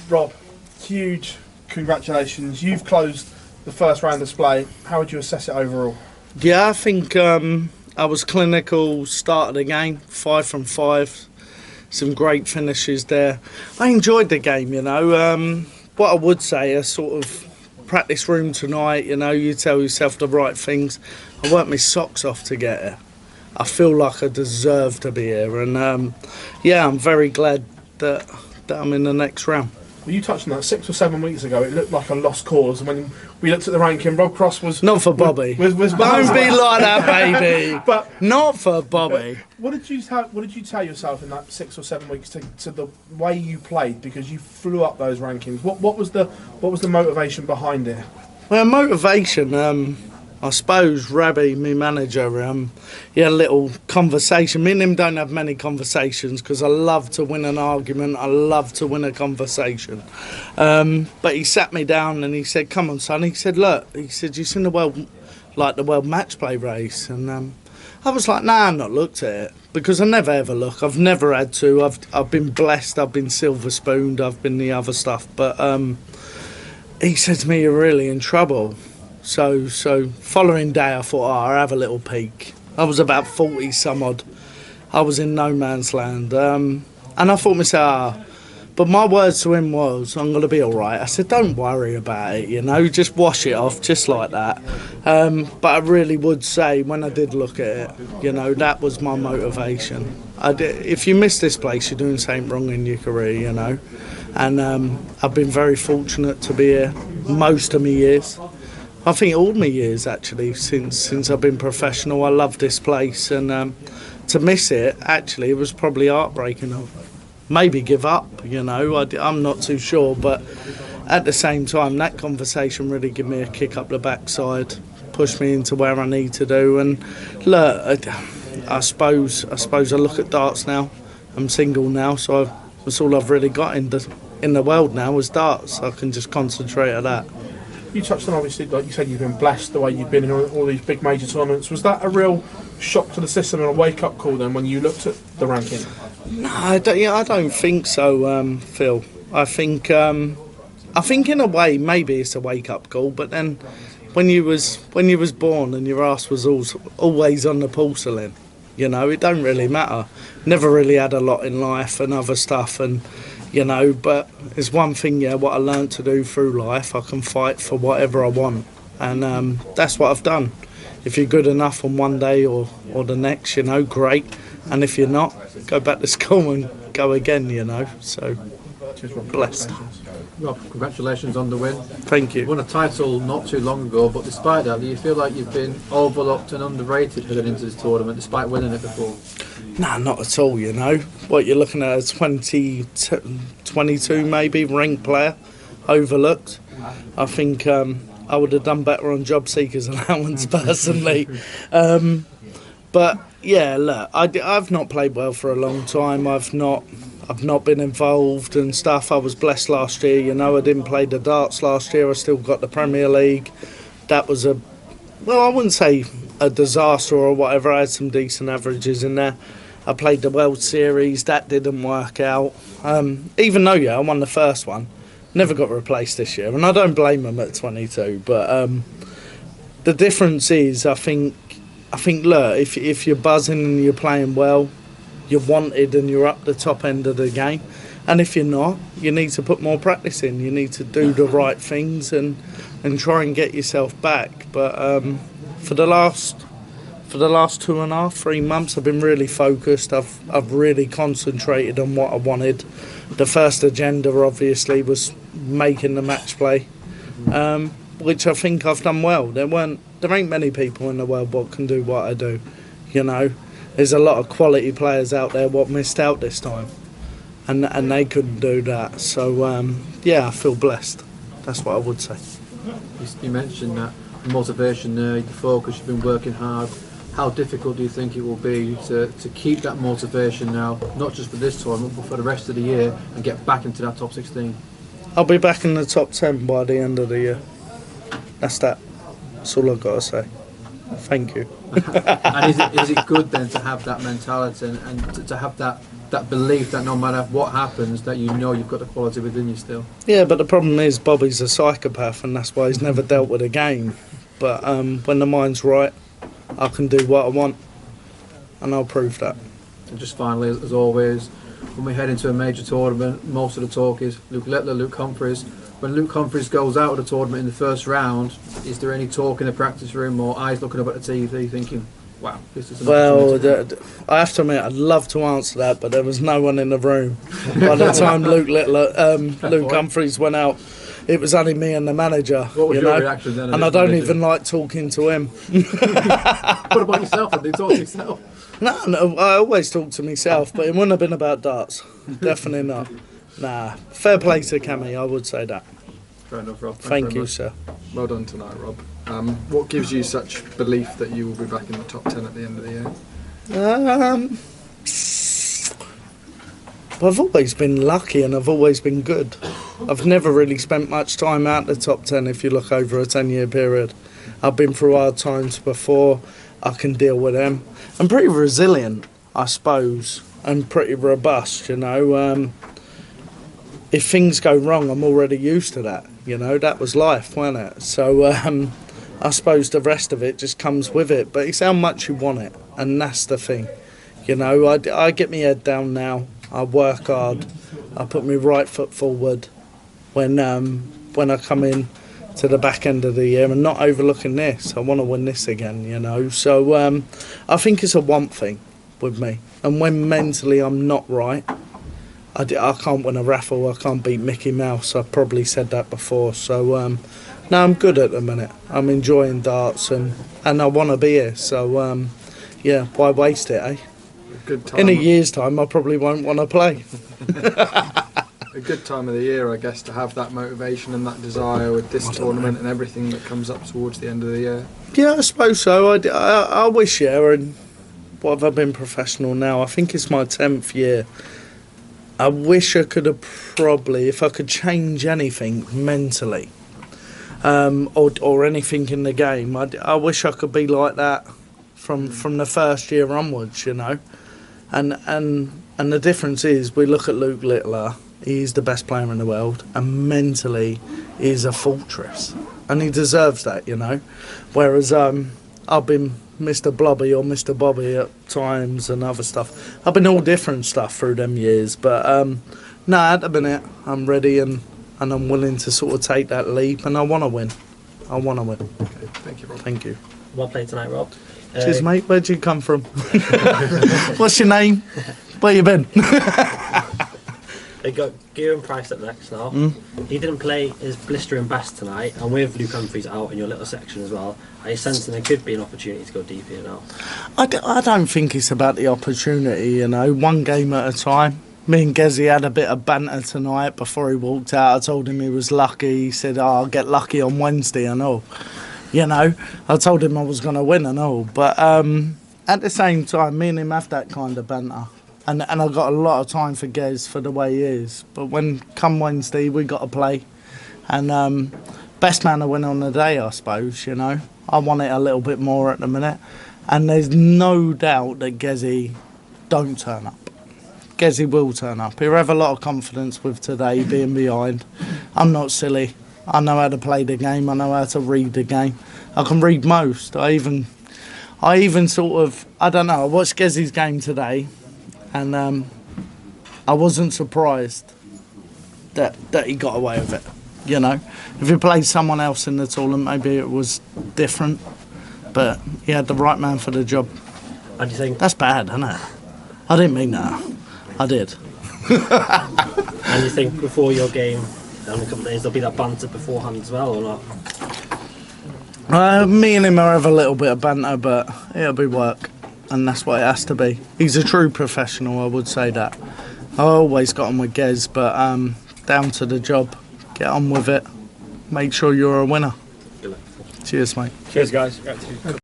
Rob, huge congratulations. You've closed the first round display. How would you assess it overall? Yeah, I think I was clinical, start of the game, 5 from 5. Some great finishes there. I enjoyed the game, you know. What I would say, a sort of practice room tonight, you know, you tell yourself the right things. I worked my socks off to get here. I feel like I deserve to be here. And, yeah, I'm very glad that I'm in the next round. Well, you touched on that 6 or 7 weeks ago. It looked like a lost cause. When we looked at the ranking, Rob Cross was... Not for Bobby. Was Don't be like that, baby. But not for Bobby. What did you tell yourself in that 6 or 7 weeks to the way you played? Because you flew up those rankings. What was the motivation behind it? Well, motivation... I suppose Rabbi, my manager, he had a little conversation. Me and him don't have many conversations because I love to win an argument. I love to win a conversation. But he sat me down and he said, "Come on, son." He said, "Look," he said, "you've seen the World Matchplay race." And I was like, "Nah, I've not looked at it because I never ever look. I've never had to. I've been blessed. I've been silver spooned. I've been the other stuff." But he said to me, "You're really in trouble." So following day I thought, I'll have a little peek. I was about 40 some odd. I was in no man's land. And I thought to myself, but my words to him was, "I'm going to be all right." I said, "Don't worry about it, you know, just wash it off, just like that." But I really would say, when I did look at it, you know, that was my motivation. If you miss this place, you're doing something wrong in your career, you know. And I've been very fortunate to be here most of my years. I think all my years, actually, since I've been professional. I love this place, and to miss it, actually, it was probably heartbreaking. I'll maybe give up, you know, I'm not too sure, but at the same time, that conversation really gave me a kick up the backside, pushed me into where I need to do, and look, I suppose I look at darts now. I'm single now, so that's all I've really got in the world now is darts. I can just concentrate on that. You touched on, obviously, like you said, you've been blessed the way you've been in all these big major tournaments. Was that a real shock to the system and a wake-up call then when you looked at the ranking? No, I don't think so, Phil. I think in a way maybe it's a wake-up call, but then when you was born and your ass was always on the porcelain, you know, it don't really matter. Never really had a lot in life and other stuff, and you know, but it's one thing, yeah, what I learned to do through life, I can fight for whatever I want, and that's what I've done. If you're good enough on one day or the next, you know, great, and if you're not, go back to school and go again, you know, so blessed. Rob, congratulations on the win. Thank you. You won a title not too long ago, but despite that, do you feel like you've been overlooked and underrated heading into this tournament, despite winning it before? Nah, not at all, you know. What you're looking at is 22 maybe, ranked player, overlooked. I think I would have done better on job seekers allowance personally. But yeah, look, I've not played well for a long time. I've not been involved and stuff. I was blessed last year, you know. I didn't play the darts last year. I still got the Premier League. That was I wouldn't say a disaster or whatever. I had some decent averages in there. I played the World Series. That didn't work out. Even though, yeah, I won the first one. Never got replaced this year. And I don't blame them at 22. But the difference is, I think, look, if you're buzzing and you're playing well, you're wanted and you're up the top end of the game. And if you're not, you need to put more practice in. You need to do the right things and try and get yourself back. But for the last 2.5, 3 months, I've been really focused. I've really concentrated on what I wanted. The first agenda, obviously, was making the match play, which I think I've done well. There ain't many people in the world what can do what I do, you know. There's a lot of quality players out there what missed out this time, and they couldn't do that. So yeah, I feel blessed. That's what I would say. You mentioned that motivation there, the focus. You've been working hard. How difficult do you think it will be to keep that motivation now, not just for this tournament, but for the rest of the year, and get back into that top 16? I'll be back in the top 10 by the end of the year. That's all I've got to say. Thank you. And is it good then to have that mentality and to have that that belief that no matter what happens, that you know you've got the quality within you still. Yeah, but the problem is Bobby's a psychopath, and that's why he's never dealt with a game. But when the mind's right, I can do what I want, and I'll prove that. And just finally, as always, when we head into a major tournament, most of the talk is Luke Littler, Luke Humphries. When Luke Humphries goes out of the tournament in the first round, is there any talk in the practice room or eyes looking up at the TV thinking, wow, this is an opportunity? I have to admit, I'd love to answer that, but there was no one in the room. By the time Luke Humphries went out, it was only me and the manager. What was your reaction then? And I don't even like talking to him. What about yourself? Did you talk to yourself? No, I always talk to myself, but it wouldn't have been about darts. Definitely not. Nah, fair play to Cammy, I would say that. Fair enough, Rob. Thank you, sir. Well done tonight, Rob. What gives you such belief that you will be back in the top 10 at the end of the year? I've always been lucky and I've always been good. I've never really spent much time out the top 10 if you look over a 10-year period. I've been through hard times before, I can deal with them. I'm pretty resilient, I suppose, and pretty robust, you know. If things go wrong, I'm already used to that, you know. That was life, wasn't it? So I suppose the rest of it just comes with it, but it's how much you want it, and that's the thing. You know, I get my head down now, I work hard, I put my right foot forward when I come in to the back end of the year and not overlooking this. I want to win this again, you know. So I think it's a want thing with me. And when mentally I'm not right, I can't win a raffle, I can't beat Mickey Mouse. I've probably said that before. So no, I'm good at the minute. I'm enjoying darts and I want to be here. So yeah, why waste it, eh? Good time. In a year's time, I probably won't want to play. A good time of the year, I guess, to have that motivation and that desire with this tournament and everything that comes up towards the end of the year. Yeah, I suppose so. I wish, yeah, and what have I been professional now? I think it's my 10th year. I wish I could have probably, if I could change anything mentally, or anything in the game, I wish I could be like that from the first year onwards, you know. And the difference is, we look at Luke Littler, he's the best player in the world, and mentally he's a fortress, and he deserves that, you know. Whereas I've been Mr. Blobby or Mr. Bobby at times and other stuff. I've been all different stuff through them years, but no, at the minute I'm ready and I'm willing to sort of take that leap, and I want to win. I want to win. Okay, thank you, Rob. Thank you. Well played tonight, Rob. Cheers, mate. Where'd you come from? What's your name? Where you been? They got Kieran Price up next now. He didn't play his blistering best tonight, and with Luke Humphries out in your little section as well, are you sensing there could be an opportunity to go deep here now? I don't think it's about the opportunity, you know, one game at a time. Me and Gezi had a bit of banter tonight before he walked out. I told him he was lucky. He said, oh, I'll get lucky on Wednesday and all. You know, I told him I was going to win and all. But at the same time, me and him have that kind of banter. And I've got a lot of time for Gez for the way he is. But when come Wednesday, we got to play. And best man to win on the day, I suppose, you know. I want it a little bit more at the minute. And there's no doubt that Gezi don't turn up. Gezi will turn up. He'll have a lot of confidence with today being behind. I'm not silly. I know how to play the game. I know how to read the game. I can read most. I even sort of, I don't know, I watched Gezi's game today. And I wasn't surprised that he got away with it, you know. If he played someone else in the tournament, maybe it was different. But he had the right man for the job. How do you think? That's bad, isn't it? I didn't mean that. I did. And you think before your game, in a couple of days, there'll be that banter beforehand as well, or not? Me and him will have a little bit of banter, but it'll be work. And that's what it has to be. He's a true professional, I would say that. I always got on with Gez, but down to the job. Get on with it. Make sure you're a winner. Cheers, mate. Cheers, guys. Okay.